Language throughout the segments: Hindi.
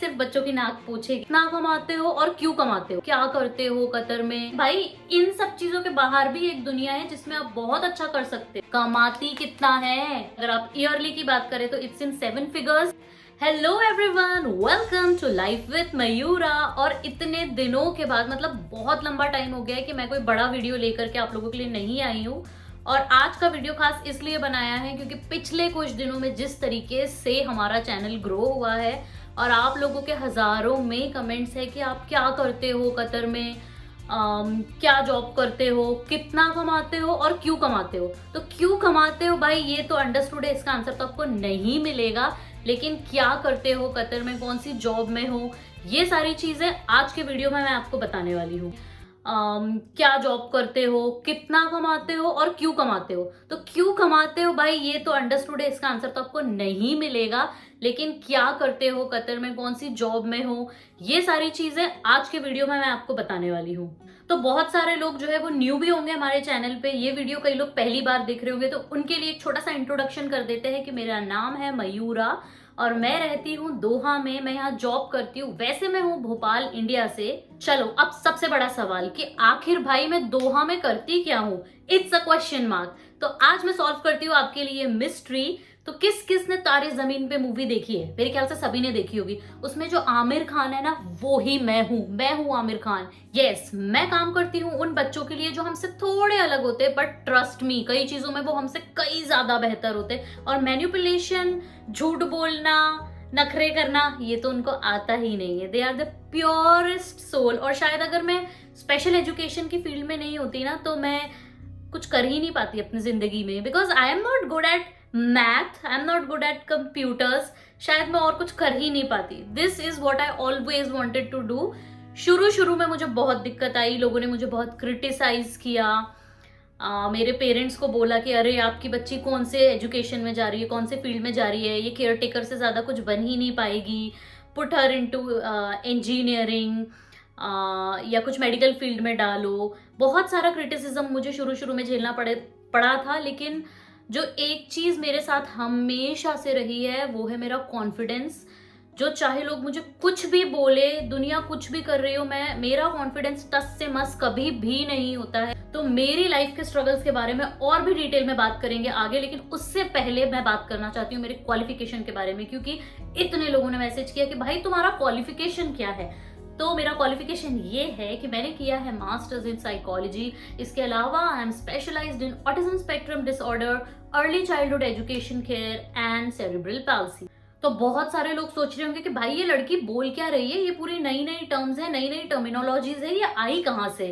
सिर्फ बच्चों की नाक पूछे कितना कमाते हो और क्यों कमाते हो, क्या करते हो कतर में। भाई इन सब चीजों के बाहर भी एक दुनिया है जिसमें आप बहुत अच्छा कर सकते हो। कमाती कितना है, अगर आप ईयरली की बात करें तो it's in 7 figures. Hello everyone, welcome to life with Mayura. और इतने दिनों के बाद, मतलब बहुत लंबा टाइम हो गया है कि मैं कोई बड़ा वीडियो लेकर के आप लोगों के लिए नहीं आई हूँ। और आज का वीडियो खास इसलिए बनाया है क्योंकि पिछले कुछ दिनों में जिस तरीके से हमारा चैनल ग्रो हुआ है और आप लोगों के हजारों में कमेंट्स है कि आप क्या करते हो कतर में, क्या जॉब करते हो, कितना कमाते हो और क्यों कमाते हो। तो क्यों कमाते हो भाई ये तो अंडरस्टूड है, इसका आंसर तो आपको नहीं मिलेगा। लेकिन क्या करते हो कतर में, कौन सी जॉब में हो, ये सारी चीजें आज के वीडियो में मैं आपको बताने वाली हूँ। क्या जॉब करते हो, कितना कमाते हो और क्यों कमाते हो। तो क्यों कमाते हो भाई ये तो अंडरस्टूड है, इसका आंसर तो आपको नहीं मिलेगा। लेकिन क्या करते हो कतर में, कौन सी जॉब में हो, ये सारी चीजें आज के वीडियो में मैं आपको बताने वाली हूँ। तो बहुत सारे लोग जो है वो न्यू भी होंगे हमारे चैनल पे, ये वीडियो कई लोग पहली बार देख रहे होंगे, तो उनके लिए एक छोटा सा इंट्रोडक्शन कर देते हैं कि मेरा नाम है मयूरा और मैं रहती हूँ दोहा में, मैं यहाँ जॉब करती हूँ। वैसे मैं हूँ भोपाल इंडिया से। चलो अब सबसे बड़ा सवाल कि आखिर भाई मैं दोहा में करती क्या हूँ, इट्स अ क्वेश्चन मार्क। तो आज मैं सॉल्व करती हूँ आपके लिए मिस्ट्री। तो किस किस ने तारे जमीन पे मूवी देखी है, मेरे ख्याल से सभी ने देखी होगी। उसमें जो आमिर खान है ना, वो ही मैं हूँ आमिर खान। यस, मैं काम करती हूँ उन बच्चों के लिए जो हमसे थोड़े अलग होते हैं, बट ट्रस्ट मी कई चीजों में वो हमसे कई ज्यादा बेहतर होते हैं। और मैनिपुलेशन, झूठ बोलना, नखरे करना, ये तो उनको आता ही नहीं है। They are the purest soul. और शायद अगर मैं स्पेशल एजुकेशन की फील्ड में नहीं होती ना तो मैं कुछ कर ही नहीं पाती अपनी जिंदगी में, because I am not good at math, I am not good at computers. शायद मैं और कुछ कर ही नहीं पाती। This is what I always wanted to do. शुरू में मुझे बहुत दिक्कत आई, लोगों ने मुझे बहुत क्रिटिसाइज किया। मेरे पेरेंट्स को बोला कि अरे आपकी बच्ची कौन से एजुकेशन में जा रही है, कौन से फील्ड में जा रही है, ये केयर टेकर से ज़्यादा कुछ बन ही नहीं पाएगी, पुट हर इनटू इंजीनियरिंग या कुछ मेडिकल फील्ड में डालो। बहुत सारा क्रिटिसिज्म मुझे शुरू में झेलना पड़ा था। लेकिन जो एक चीज़ मेरे साथ हमेशा से रही है वो है मेरा कॉन्फिडेंस। जो चाहे लोग मुझे कुछ भी बोले, दुनिया कुछ भी कर रही हो, मेरा कॉन्फिडेंस टस से मस कभी भी नहीं होता है। तो मेरी लाइफ के स्ट्रगल्स के बारे में और भी डिटेल में बात करेंगे आगे, लेकिन उससे पहले मैं बात करना चाहती हूँ मेरे क्वालिफिकेशन के बारे में, क्योंकि इतने लोगों ने मैसेज किया कि भाई तुम्हारा क्वालिफिकेशन क्या है। तो मेरा क्वालिफिकेशन ये है कि मैंने किया है मास्टर्स इन साइकोलॉजी। इसके अलावा I am specialised in autism spectrum disorder, early childhood education care and cerebral palsy. तो बहुत सारे लोग सोच रहे होंगे कि भाई ये लड़की बोल क्या रही है, ये पूरी नई नई टर्म्स है, नई नई टर्मिनोलॉजीज है, ये आई कहाँ से।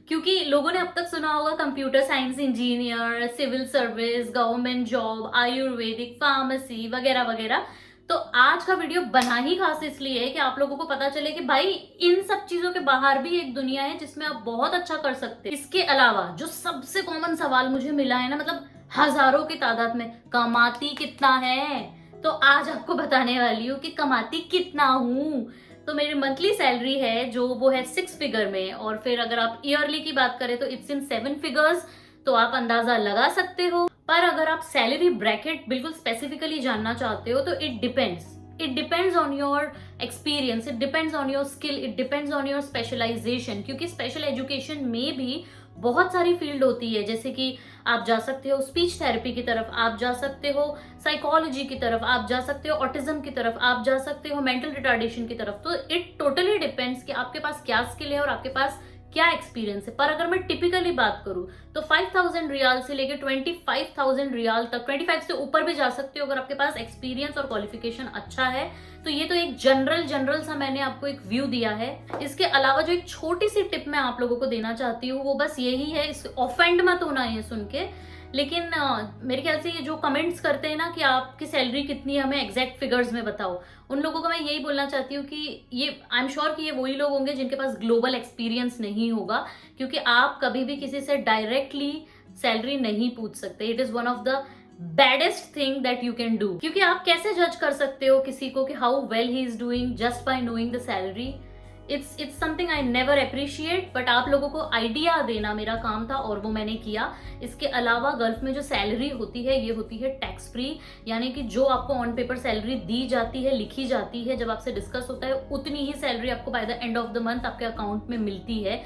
क्योंकि लोगों ने अब तक सुना होगा computer science engineer, civil service, government job, ayurvedic, pharmacy वगैरह वगैरह। तो आज का वीडियो बना ही खास इसलिए है कि आप लोगों को पता चले कि भाई इन सब चीजों के बाहर भी एक दुनिया है जिसमें आप बहुत अच्छा कर सकते हैं। इसके अलावा जो सबसे कॉमन सवाल मुझे मिला है ना, मतलब हजारों की तादाद में, कमाती कितना है। तो आज आपको बताने वाली हूँ कि कमाती कितना हूँ। तो मेरी मंथली सैलरी है जो वो है 6 फिगर में, और फिर अगर आप ईयरली की बात करें तो इट्स इन 7 फिगर्स। तो आप अंदाजा लगा सकते हो। पर अगर आप सैलरी ब्रैकेट बिल्कुल स्पेसिफिकली जानना चाहते हो तो it depends on your experience, it depends on your skill, it depends on your specialisation. क्योंकि स्पेशल एजुकेशन में भी बहुत सारी फील्ड होती है, जैसे कि आप जा सकते हो स्पीच थेरेपी की तरफ, आप जा सकते हो साइकोलॉजी की तरफ, आप जा सकते हो ऑटिज्म की तरफ, आप जा सकते हो मेंटल रिटार्डेशन की तरफ। तो इट टोटली डिपेंड्स कि आपके पास क्या स्किल है और आपके पास क्या एक्सपीरियंस है। पर अगर मैं टिपिकली बात करूं तो 5000 रियाल से लेकर 25,000 रियाल तक, 25 से ऊपर भी जा सकते हो अगर आपके पास एक्सपीरियंस और क्वालिफिकेशन अच्छा है। तो ये तो एक जनरल सा मैंने आपको एक व्यू दिया है। इसके अलावा जो एक छोटी सी टिप मैं आप लोगों को देना चाहती हूँ वो बस यही है, इस ऑफेंड मत होना ये सुन के। लेकिन मेरे ख्याल से ये जो कमेंट्स करते हैं ना कि आपकी सैलरी कितनी है, हमें एग्जैक्ट फिगर्स में बताओ, उन लोगों को मैं यही बोलना चाहती हूँ कि ये आई एम श्योर कि ये वही लोग होंगे जिनके पास ग्लोबल एक्सपीरियंस नहीं होगा। क्योंकि आप कभी भी किसी से डायरेक्टली सैलरी नहीं पूछ सकते। It is one of the baddest thing that you can do. क्योंकि आप कैसे जज कर सकते हो किसी को कि how well he is doing just by knowing the salary. It's something I never appreciate, but आप लोगों को आइडिया देना मेरा काम था और वो मैंने किया। इसके अलावा गल्फ में जो सैलरी होती है ये होती है टैक्स फ्री, यानी कि जो आपको ऑन पेपर सैलरी दी जाती है, लिखी जाती है, जब आपसे डिस्कस होता है उतनी ही सैलरी आपको by the end of the month आपके अकाउंट में मिलती है।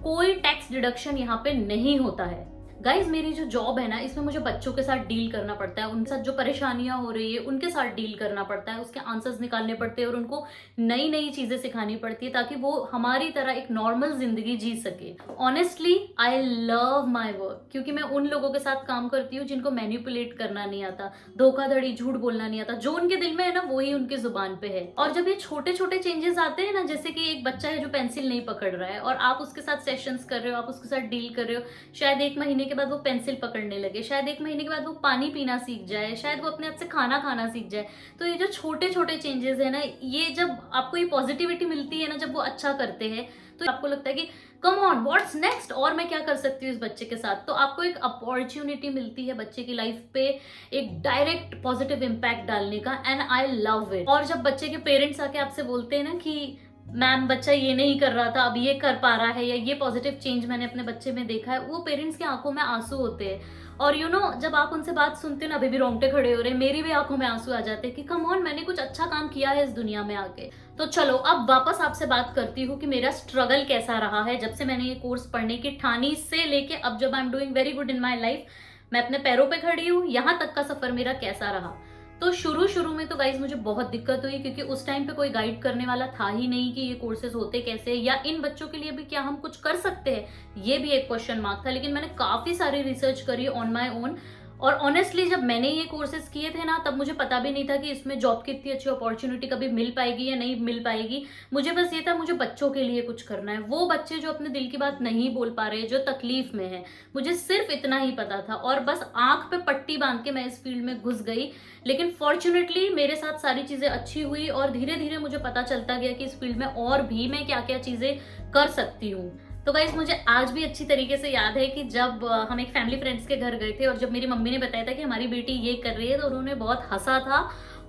कोई टैक्स डिडक्शन यहाँ पे नहीं होता है। गाइज मेरी जो जॉब है ना, इसमें मुझे बच्चों के साथ डील करना पड़ता है, उनके साथ जो परेशानियां हो रही है उनके साथ डील करना पड़ता है, उसके आंसर्स निकालने पड़ते हैं और उनको नई नई चीजें सिखानी पड़ती है ताकि वो हमारी तरह एक नॉर्मल जिंदगी जी सके। Honestly I love my work, क्योंकि मैं उन लोगों के साथ काम करती हूँ जिनको मैनिपुलेट करना नहीं आता, धोखाधड़ी झूठ बोलना नहीं आता, जो उनके दिल में है ना वही उनकी जुबान पे है। और जब ये छोटे छोटे चेंजेस आते हैं ना, जैसे कि एक बच्चा है जो पेंसिल नहीं पकड़ रहा है और आप उसके साथ सेशंस कर रहे हो, आप उसके साथ डील कर रहे हो, शायद 1 महीने के बाद वो पेंसिल पकड़ने लगे, शायद 1 महीने के बाद वो पानी पीना सीख जाए, शायद वो अपने हाथ से खाना खाना सीख जाए। तो ये जो छोटे छोटे चेंजेस है ना, ये जब आपको ये पॉजिटिविटी मिलती है ना, जब वो अच्छा करते हैं तो आपको लगता है कि कम ऑन व्हाट्स नेक्स्ट, और मैं क्या कर सकती हूँ इस बच्चे के साथ। तो आपको एक अपॉर्चुनिटी मिलती है बच्चे की लाइफ पे एक डायरेक्ट पॉजिटिव इम्पैक्ट डालने का, एंड आई लव इट। और जब बच्चे के पेरेंट्स आके आपसे बोलते हैं ना कि मैम बच्चा ये नहीं कर रहा था अब ये कर पा रहा है, या ये पॉजिटिव चेंज मैंने अपने बच्चे में देखा है, वो पेरेंट्स की आंखों में आंसू होते हैं। और यू नो जब आप उनसे बात सुनते हो ना, अभी भी रोंगटे खड़े हो रहे हैं, मेरी भी आंखों में आंसू आ जाते हैं कि कम ऑन, मैंने कुछ अच्छा काम किया है इस दुनिया में आके। तो चलो अब वापस आपसे बात करती हूँ कि मेरा स्ट्रगल कैसा रहा है जब से मैंने ये कोर्स पढ़ने की ठानी से लेके अब जब I am doing very good in my life, मैं अपने पैरों पे खड़ी हूँ, यहाँ तक का सफर मेरा कैसा रहा। तो शुरू में तो गाइज मुझे बहुत दिक्कत हुई, क्योंकि उस टाइम पे कोई गाइड करने वाला था ही नहीं कि ये कोर्सेज होते कैसे, या इन बच्चों के लिए भी क्या हम कुछ कर सकते हैं, ये भी एक क्वेश्चन मार्क था। लेकिन मैंने काफी सारी रिसर्च करी ऑन माई ओन, और ऑनेस्टली जब मैंने ये कोर्सेज किए थे ना, तब मुझे पता भी नहीं था कि इसमें जॉब की इतनी अच्छी अपॉर्चुनिटी कभी मिल पाएगी या नहीं मिल पाएगी। मुझे बस ये था मुझे बच्चों के लिए कुछ करना है, वो बच्चे जो अपने दिल की बात नहीं बोल पा रहे, जो तकलीफ में है, मुझे सिर्फ इतना ही पता था। और बस आंख पे पट्टी बांध के मैं इस फील्ड में घुस गई। लेकिन फॉर्चुनेटली मेरे साथ सारी चीजें अच्छी हुई और धीरे धीरे मुझे पता चलता गया कि इस फील्ड में और भी मैं क्या क्या चीजें कर सकती हूँ। तो गाइस मुझे आज भी अच्छी तरीके से याद है कि जब हम एक फैमिली फ्रेंड्स के घर गए थे और जब मेरी मम्मी ने बताया था कि हमारी बेटी ये कर रही है, तो उन्होंने बहुत हंसा था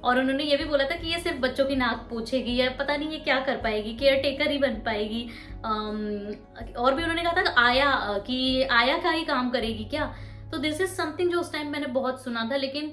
और उन्होंने ये भी बोला था कि ये सिर्फ बच्चों की नाक पोछेगी या पता नहीं ये क्या कर पाएगी, केयर टेकर ही बन पाएगी। और भी उन्होंने कहा था कि आया का ही काम करेगी क्या। तो दिस इज समथिंग जो उस टाइम मैंने बहुत सुना था, लेकिन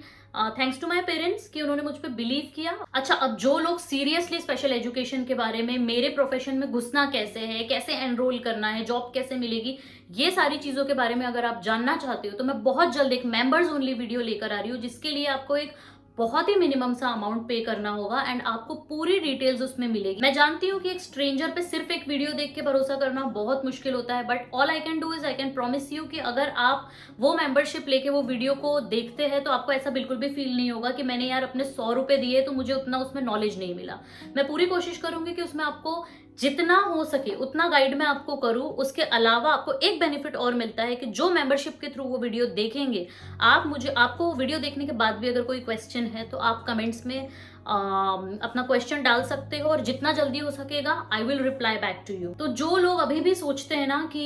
थैंक्स टू माई पेरेंट्स कि उन्होंने मुझ पर बिलीव किया। अच्छा, अब जो लोग सीरियसली स्पेशल एजुकेशन के बारे में, मेरे प्रोफेशन में घुसना कैसे है, कैसे एनरोल करना है, जॉब कैसे मिलेगी, ये सारी चीजों के बारे में अगर आप जानना चाहते हो तो मैं बहुत जल्द एक मेंबर्स ओनली वीडियो लेकर आ रही हूँ, जिसके लिए आपको एक बहुत ही मिनिमम सा अमाउंट पे करना होगा एंड आपको पूरी डिटेल्स उसमें मिलेगी। मैं जानती हूँ कि एक स्ट्रेंजर पे सिर्फ एक वीडियो देख के भरोसा करना बहुत मुश्किल होता है, but all I can do is I can promise you कि अगर आप वो मेंबरशिप लेके वो वीडियो को देखते हैं तो आपको ऐसा बिल्कुल भी फील नहीं होगा कि मैंने यार अपने 100 रुपए दिए तो मुझे उतना उसमें नॉलेज नहीं मिला। मैं पूरी कोशिश करूंगी कि उसमें आपको जितना हो सके उतना गाइड मैं आपको करूं। उसके अलावा आपको एक बेनिफिट और मिलता है कि जो मेंबरशिप के थ्रू वो वीडियो देखेंगे, आपको वीडियो देखने के बाद भी अगर कोई क्वेश्चन है तो आप कमेंट्स में अपना क्वेश्चन डाल सकते हो और जितना जल्दी हो सकेगा I will reply back to you. तो जो लोग अभी भी सोचते हैं ना कि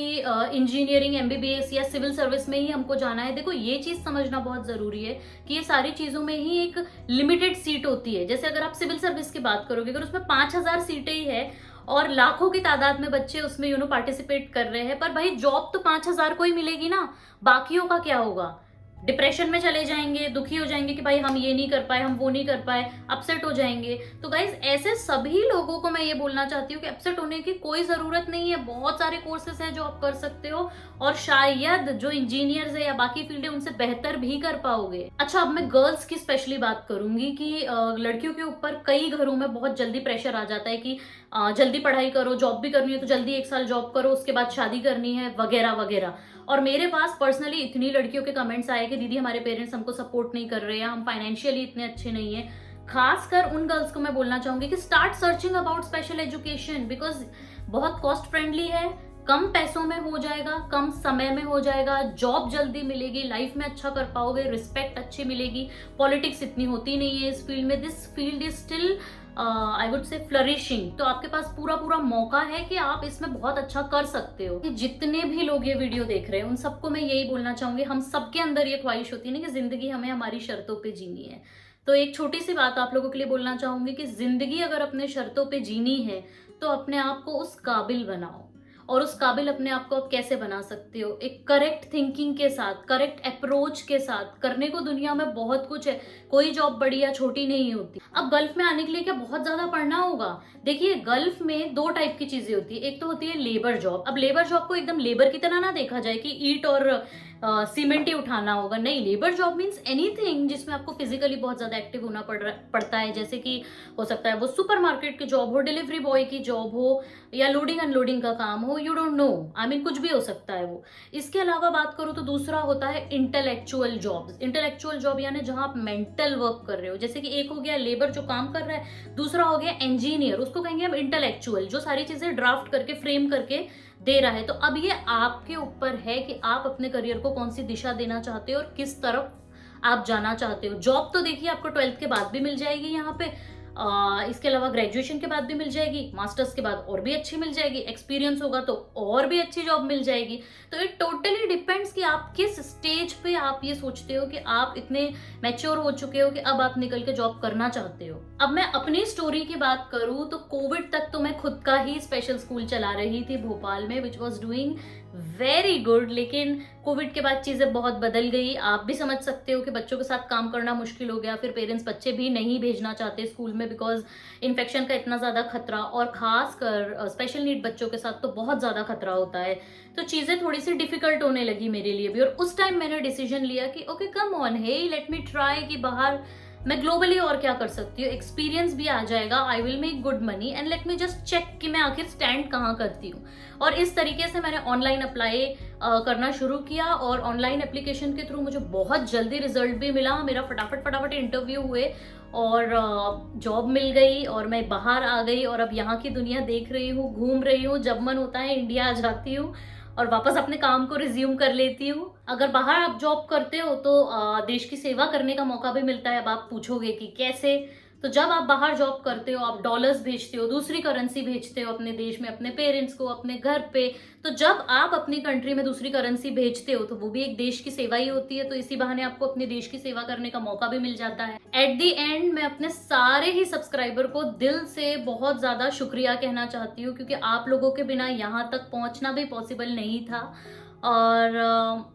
इंजीनियरिंग, एमबीबीएस या सिविल सर्विस में ही हमको जाना है, देखो ये चीज समझना बहुत जरूरी है कि ये सारी चीजों में ही एक लिमिटेड सीट होती है। जैसे अगर आप सिविल सर्विस की बात करोगे, अगर उसमें 5000 सीटें ही है और लाखों की तादाद में बच्चे उसमें पार्टिसिपेट कर रहे हैं, पर भाई जॉब तो 5000 को ही मिलेगी ना, बाकियों का क्या होगा? डिप्रेशन में चले जाएंगे, दुखी हो जाएंगे कि भाई हम ये नहीं कर पाए, हम वो नहीं कर पाए, अपसेट हो जाएंगे। तो गाइज ऐसे सभी लोगों को मैं ये बोलना चाहती हूँ कि अपसेट होने की कोई जरूरत नहीं है। बहुत सारे कोर्सेस हैं जो आप कर सकते हो और शायद जो इंजीनियर्स है या बाकी फील्ड है उनसे बेहतर भी कर पाओगे। अच्छा, अब मैं गर्ल्स की स्पेशली बात करूंगी कि लड़कियों के ऊपर कई घरों में बहुत जल्दी प्रेशर आ जाता है कि जल्दी पढ़ाई करो, जॉब भी करनी है तो जल्दी 1 साल जॉब करो, उसके बाद शादी करनी है वगैरह वगैरह। और मेरे पास पर्सनली इतनी लड़कियों के कमेंट्स आए कि दीदी हमारे पेरेंट्स हमको सपोर्ट नहीं कर रहे हैं, हम फाइनेंशियली इतने अच्छे नहीं है। खासकर उन गर्ल्स को मैं बोलना चाहूंगी कि start searching about special education, because बहुत कॉस्ट फ्रेंडली है, कम पैसों में हो जाएगा, कम समय में हो जाएगा, जॉब जल्दी मिलेगी, लाइफ में अच्छा कर पाओगे, रिस्पेक्ट अच्छी मिलेगी, पॉलिटिक्स इतनी होती नहीं है इस फील्ड में, this field is still I would say flourishing. तो आपके पास पूरा मौका है कि आप इसमें बहुत अच्छा कर सकते हो। कि जितने भी लोग ये वीडियो देख रहे हैं उन सबको मैं यही बोलना चाहूंगी, हम सबके अंदर ये ख्वाहिश होती है ना कि जिंदगी हमें हमारी शर्तों पे जीनी है। तो एक छोटी सी बात आप लोगों के लिए बोलना चाहूंगी कि जिंदगी अगर अपने शर्तों पे जीनी है तो अपने आप को उस काबिल बनाओ। और उस काबिल अपने आप को आप कैसे बना सकते हो? एक करेक्ट थिंकिंग के साथ, करेक्ट अप्रोच के साथ। करने को दुनिया में बहुत कुछ है, कोई जॉब बड़ी या छोटी नहीं होती। अब गल्फ में आने के लिए क्या बहुत ज्यादा पढ़ना होगा? देखिए, गल्फ में दो टाइप की चीजें होती है। एक तो होती है लेबर जॉब। अब लेबर जॉब को एकदम लेबर की तरह ना देखा जाए कि ईंट और सीमेंट ही उठाना होगा, नहीं। लेबर जॉब मीन्स एनीथिंग जिसमें आपको फिजिकली बहुत ज्यादा एक्टिव होना पड़ता है। जैसे कि हो सकता है वो सुपरमार्केट की जॉब हो, डिलीवरी बॉय की जॉब हो, या लोडिंग अनलोडिंग का काम हो, you don't know, I mean कुछ भी हो सकता है वो। इसके अलावा बात करूँ तो दूसरा होता है इंटेलेक्चुअल जॉब्स। इंटेलेक्चुअल जॉब यानी जहां आप मेंटल वर्क कर रहे हो। जैसे कि एक हो गया लेबर जो काम कर रहा है, दूसरा हो गया इंजीनियर, उसको कहेंगे हम इंटेलेक्चुअल, जो सारी चीजें ड्राफ्ट करके फ्रेम करके दे रहा है। तो अब ये आपके ऊपर है कि आप अपने करियर को कौन सी दिशा देना चाहते हो और किस तरफ आप जाना चाहते हो। जॉब तो देखिए आपको 12th के बाद भी मिल जाएगी यहाँ पे, इसके अलावा ग्रेजुएशन के बाद भी मिल जाएगी, मास्टर्स के बाद और भी अच्छी मिल जाएगी, एक्सपीरियंस होगा तो और भी अच्छी जॉब मिल जाएगी। तो इट टोटली डिपेंड्स कि आप किस स्टेज पे आप ये सोचते हो कि आप इतने मैच्योर हो चुके हो कि अब आप निकल के जॉब करना चाहते हो। अब मैं अपनी स्टोरी की बात करूं तो कोविड तक तो मैं खुद का ही स्पेशल स्कूल चला रही थी भोपाल में, which was doing very good. लेकिन कोविड के बाद चीजें बहुत बदल गई। आप भी समझ सकते हो कि बच्चों के साथ काम करना मुश्किल हो गया। फिर पेरेंट्स बच्चे भी नहीं भेजना चाहते स्कूल में बिकॉज इन्फेक्शन का इतना ज्यादा खतरा, और खासकर स्पेशल नीड बच्चों के साथ तो बहुत ज्यादा खतरा होता है। तो चीजें थोड़ी सी डिफिकल्ट होने लगी मेरे लिए भी। और उस टाइम मैंने डिसीजन लिया कि okay come on, hey let me try कि बाहर मैं ग्लोबली और क्या कर सकती हूँ, एक्सपीरियंस भी आ जाएगा, I will make good money and let me just check कि मैं आखिर स्टैंड कहाँ करती हूँ। और इस तरीके से मैंने ऑनलाइन अप्लाई करना शुरू किया, और ऑनलाइन एप्लीकेशन के थ्रू मुझे बहुत जल्दी रिजल्ट भी मिला। मेरा फटाफट इंटरव्यू हुए और जॉब मिल गई, और मैं बाहर आ गई और अब यहाँ की दुनिया देख रही हूँ, घूम रही हूँ। जब मन होता है इंडिया आ जाती हूँ और वापस अपने काम को रिज्यूम कर लेती हूँ। अगर बाहर आप जॉब करते हो तो देश की सेवा करने का मौका भी मिलता है। अब आप पूछोगे कि कैसे? तो जब आप बाहर जॉब करते हो, आप डॉलर्स भेजते हो, दूसरी करेंसी भेजते हो अपने देश में, अपने पेरेंट्स को, अपने घर पे। तो जब आप अपनी कंट्री में दूसरी करेंसी भेजते हो तो वो भी एक देश की सेवा ही होती है। तो इसी बहाने आपको अपने देश की सेवा करने का मौका भी मिल जाता है। एट दी एंड मैं अपने सारे ही सब्सक्राइबर को दिल से बहुत ज्यादा शुक्रिया कहना चाहती हूँ, क्योंकि आप लोगों के बिना यहाँ तक पहुंचना भी पॉसिबल नहीं था। और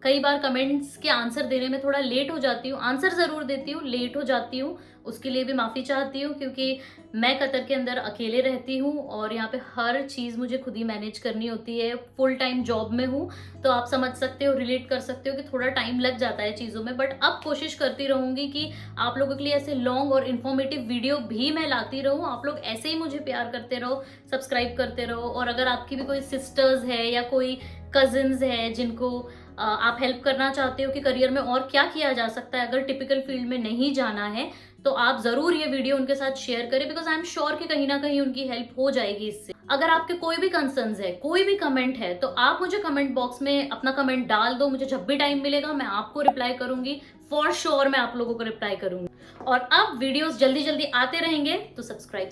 कई बार कमेंट्स के आंसर देने में थोड़ा लेट हो जाती हूँ, आंसर जरूर देती हूँ, लेट हो जाती हूँ, उसके लिए भी माफ़ी चाहती हूँ। क्योंकि मैं कतर के अंदर अकेले रहती हूँ और यहाँ पे हर चीज़ मुझे खुद ही मैनेज करनी होती है। फुल टाइम जॉब में हूँ, तो आप समझ सकते हो, रिलेट कर सकते हो कि थोड़ा टाइम लग जाता है चीज़ों में। बट अब कोशिश करती रहूँगी कि आप लोगों के लिए ऐसे लॉन्ग और इन्फॉर्मेटिव वीडियो भी मैं लाती रहूँ। आप लोग ऐसे ही मुझे प्यार करते रहो, सब्सक्राइब करते रहो। और अगर आपकी भी कोई सिस्टर्स है या कोई कजिन्स है जिनको आप हेल्प करना चाहते हो कि करियर में और क्या किया जा सकता है, अगर टिपिकल फील्ड में नहीं जाना है, तो आप जरूर ये वीडियो उनके साथ शेयर करें, बिकॉज आई एम श्योर कि कहीं ना कहीं उनकी हेल्प हो जाएगी इससे। अगर आपके कोई भी कंसर्न्स है, कोई भी कमेंट है, तो आप मुझे कमेंट बॉक्स में अपना कमेंट डाल दो। मुझे जब भी टाइम मिलेगा मैं आपको रिप्लाई करूंगी, फॉर श्योर मैं आप लोगों को रिप्लाई करूंगी। और अब वीडियोस जल्दी जल्दी आते रहेंगे, तो सब्सक्राइब।